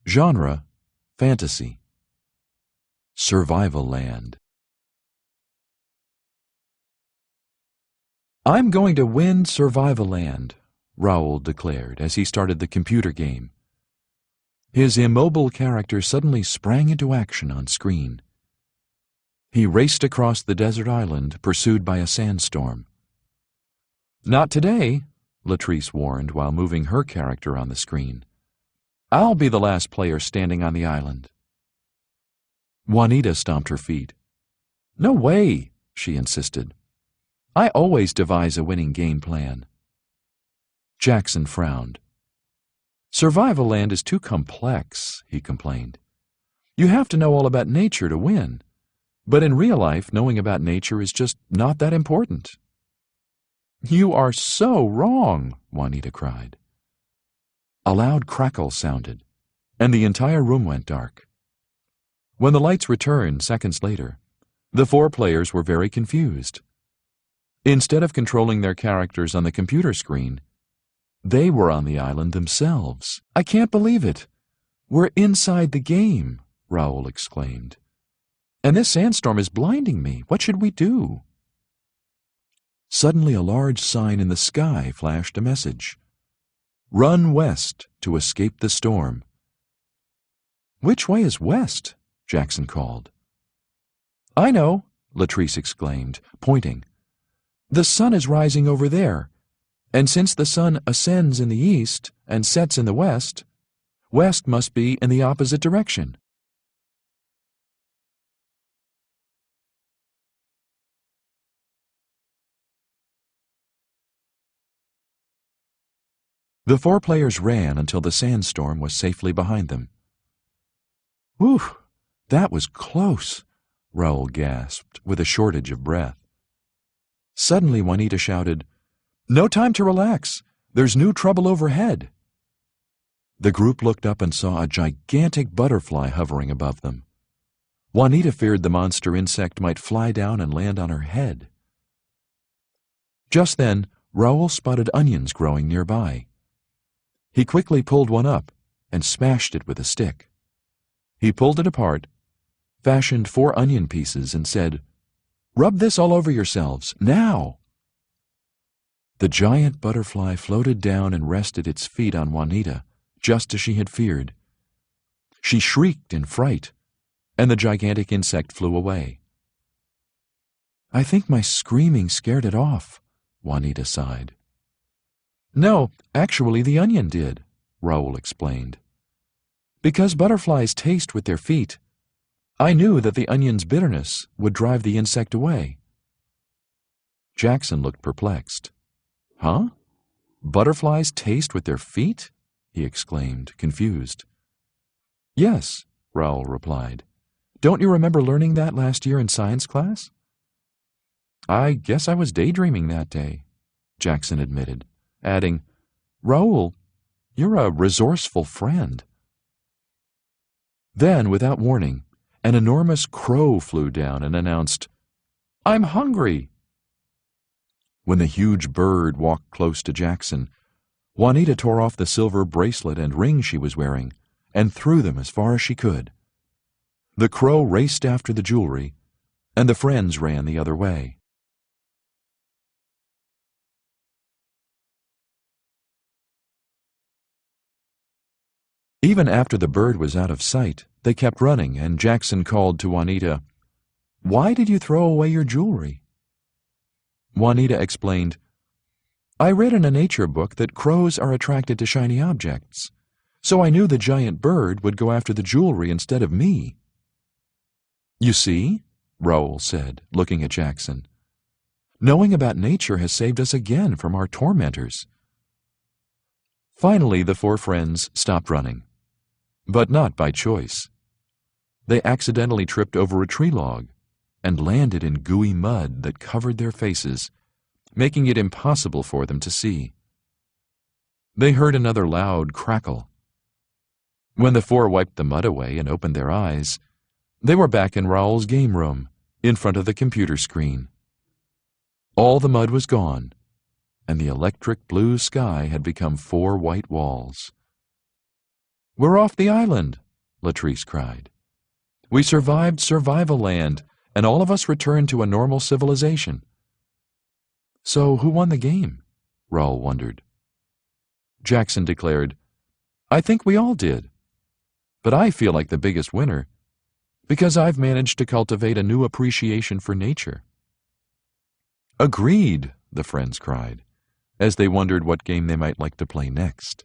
Genre, fantasy. Survivaland. "I'm going to win Survivaland," Raoul declared as he started the computer game. His immobile character suddenly sprang into action on screen. He raced across the desert island, pursued by a sandstorm. "Not today," Latrice warned while moving her character on the screen. "I'll be the last player standing on the island." Juanita stomped her feet. "No way," she insisted. "I always devise a winning game plan." Jackson frowned. "Survivaland is too complex," he complained. "You have to know all about nature to win. But in real life, knowing about nature is just not that important." "You are so wrong," Juanita cried. A loud crackle sounded, and the entire room went dark. When the lights returned seconds later, the four players were very confused. Instead of controlling their characters on the computer screen, they were on the island themselves. "I can't believe it. We're inside the game," Raoul exclaimed. "And this sandstorm is blinding me. What should we do?" Suddenly a large sign in the sky flashed a message. "Run west to escape the storm." "Which way is west?" Jackson called. "I know," Latrice exclaimed, pointing. "The sun is rising over there, and since the sun ascends in the east and sets in the west, west must be in the opposite direction." The four players ran until the sandstorm was safely behind them. "Whew, that was close," Raoul gasped with a shortage of breath. Suddenly Juanita shouted, "No time to relax. There's new trouble overhead." The group looked up and saw a gigantic butterfly hovering above them. Juanita feared the monster insect might fly down and land on her head. Just then, Raoul spotted onions growing nearby. He quickly pulled one up and smashed it with a stick. He pulled it apart, fashioned 4 onion pieces, and said, "Rub this all over yourselves, now!" The giant butterfly floated down and rested its feet on Juanita, just as she had feared. She shrieked in fright, and the gigantic insect flew away. "I think my screaming scared it off," Juanita sighed. "No, actually the onion did," Raoul explained. "Because butterflies taste with their feet, I knew that the onion's bitterness would drive the insect away." Jackson looked perplexed. "Huh? Butterflies taste with their feet?" he exclaimed, confused. "Yes," Raoul replied. "Don't you remember learning that last year in science class?" "I guess I was daydreaming that day," Jackson admitted, adding, "Raoul, you're a resourceful friend." Then, without warning, an enormous crow flew down and announced, "I'm hungry." When the huge bird walked close to Jackson, Juanita tore off the silver bracelet and ring she was wearing and threw them as far as she could. The crow raced after the jewelry, and the friends ran the other way. Even after the bird was out of sight, they kept running, and Jackson called to Juanita, "Why did you throw away your jewelry?" Juanita explained, "I read in a nature book that crows are attracted to shiny objects, so I knew the giant bird would go after the jewelry instead of me." "You see," Raoul said, looking at Jackson, "knowing about nature has saved us again from our tormentors." Finally, the 4 friends stopped running, but not by choice. They accidentally tripped over a tree log and landed in gooey mud that covered their faces, making it impossible for them to see. They heard another loud crackle. When the 4 wiped the mud away and opened their eyes, they were back in Raoul's game room, in front of the computer screen. All the mud was gone, and the electric blue sky had become 4 white walls. "We're off the island," Latrice cried. "We survived Survivaland, and all of us returned to a normal civilization." "So who won the game?" Raoul wondered. Jackson declared, "I think we all did. But I feel like the biggest winner, because I've managed to cultivate a new appreciation for nature." "Agreed," the friends cried, as they wondered what game they might like to play next.